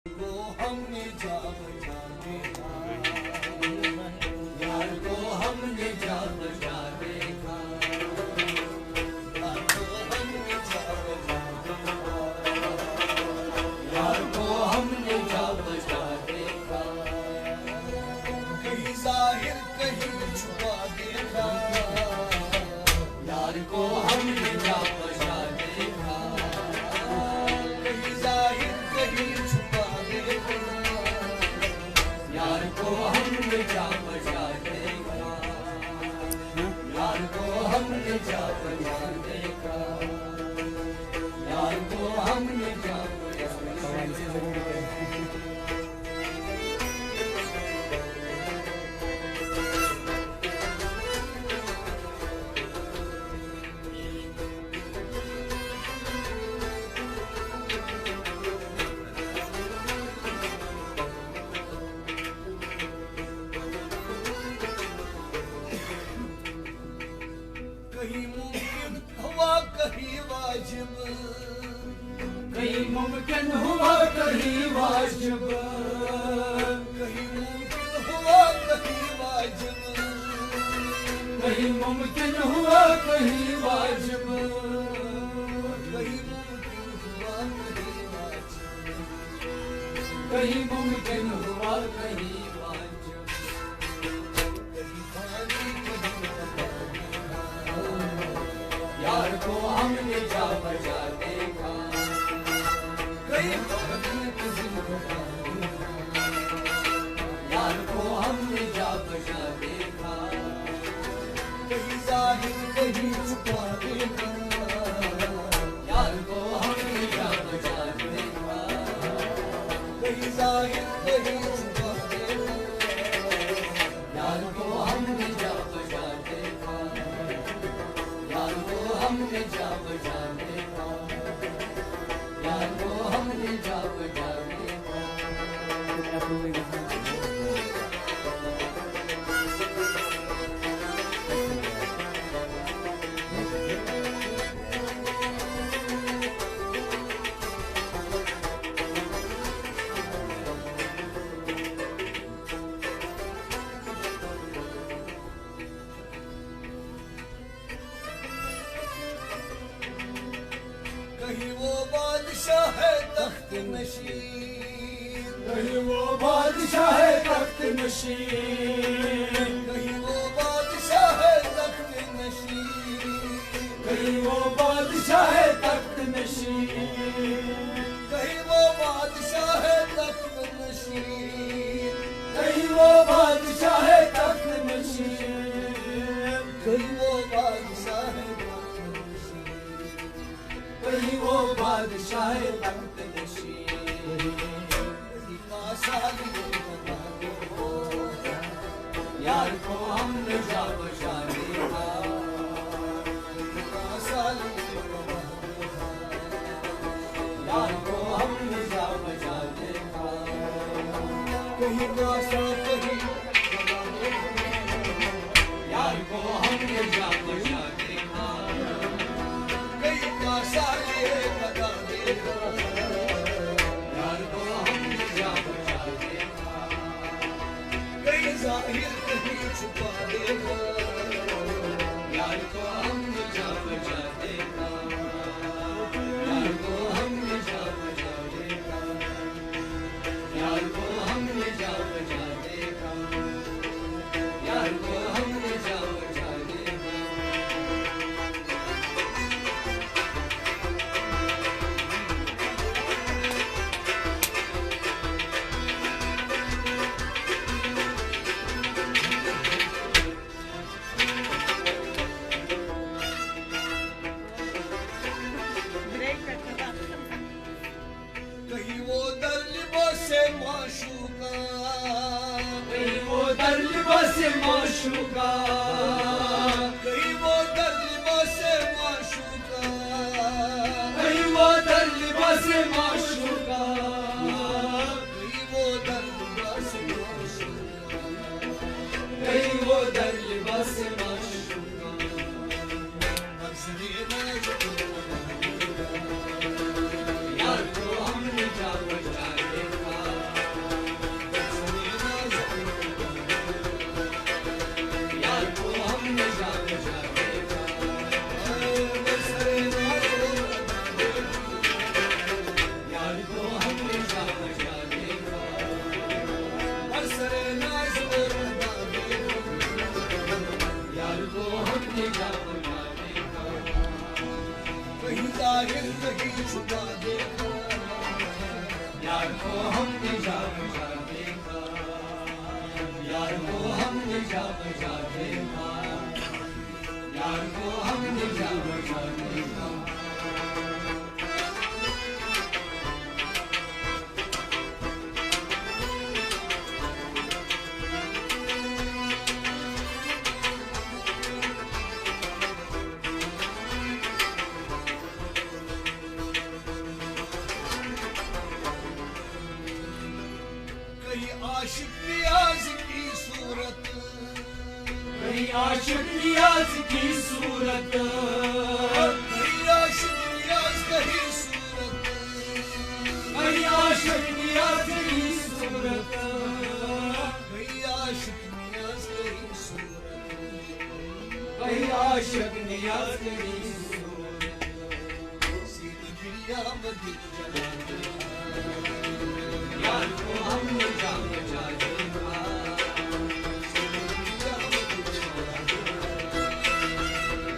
को हमने जा बजा देखा, यार को हमने जा बजा देखा, यार को हमने जा बजा देखा, यार को हमने जा बजा देखा, कहीं जाहिर कहीं छुपा देखा, यार को हमने जा बजा देखा, कहीं जाहिर कहीं छुपा देखा, यार को हमने जा बजा देखा, यार को हमने जा बजा देखा, यार को हमने जा बजा देखा। कहीं मुमकिन हुआ कहीं वाजिब, कहीं मुमकिन हुआ कहीं वाजिब, कहीं मुमकिन हुआ कहीं वाजिब, कहीं मुमकिन हुआ कहीं वाजिब, कहीं मुमकिन हुआ कहीं वाजिब, कहीं मुमकिन हुआ कहीं वाजिब, कहीं पानी यार को हमने जा बजा देखा, कहीं यार को हमने जा बजा देखा, कहीं जाहिर कहीं छुपा देखा, यार को हमने जा बजा देखा, कहीं जाहिर कहीं छुपा देखा, यार को हमने जा बजा देखा, यार को हमने जा बजा देखा, यार को हमने जा बजा देखा। कहीं वो बादशाह है तख्त नशीन, कहीं वो बादशाह है तख्त नशीन, कहीं वो बादशाह है तख्त नशीन, कहीं वो बादशाह है तख्त नशीन, कहीं वो बादशाह है तख्त नशीन, कहीं वो बादशाह है तख्त नशीन, कहीं वो बादशाह है कहीं वो बादशाह तख्त नशीन, यार को हमने जा बजा देखा, यार को हमने जा बजा देखा, कहीं गासा कहीं यार को हमने जा बजा देखा, कहीं गासा ये बजा देखा, यार को हमने जा बजा देखा, कहीं जाहिर कहीं छुपा देखा, यार को हमने जा बजा देखा, यार को हमने जा बजा देखा, यार को हमने जा बजा देखा, यार को हमने जा बजा देखा। कहीं वो दर लिबासे माशूका, कहीं वो दर लिबासे माशूका, कहीं वो दर लिबासे माशूका, कहीं वो दर लिबासे माशूका, कहीं वो दर लिबासे माशूका, कहीं वो दर लिबासे माशूका, यार को हमने जा बजा देखा, यार को हमने जा बजा देखा, यार को हमने जा बजा देखा, यार को हमने जा बजा देखा। कहीं आशिक नियाज की सूरत, कहीं आशिक नियाज की सूरत, कहीं आशिक नियाज कहीं सूरत, कहीं आशिक नियाज की सूरत, कहीं आशिक नियाज कहीं सूरत, कहीं आशिक नियाज की सूरत। सीधी दुनिया मदी जला देखा, यार को हमने जा बजा देखा,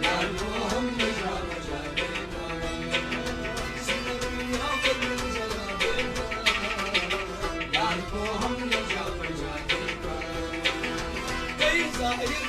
यार को हमने जा बजा देखा, यार को हमने जा बजा देखा। कहीं जाहिर